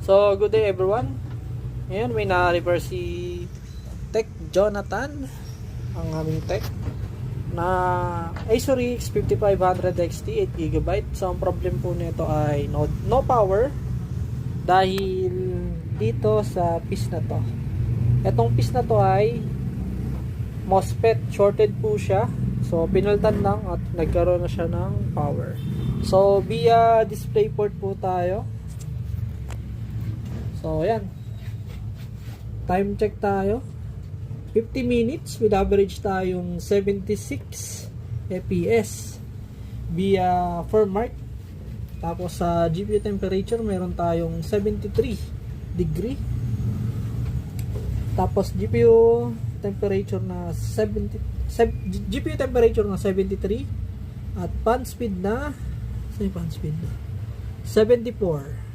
So, good day everyone. Ngayon, may na-repair si Tech Jonathan, ang aming tech, na Acer RX 5500 XT 8GB. So, ang problem po nito ay no power dahil dito sa piece na to. Etong piece na to ay MOSFET, shorted po siya. So, pinultan lang at nagkaroon na siya ng power. So, via DisplayPort po tayo. So, ayan. Time check tayo. 50 minutes with average tayong 76 FPS via Firmark. Tapos sa GPU temperature, meron tayong 73 degree. Tapos GPU temperature na 73 at fan speed na 74.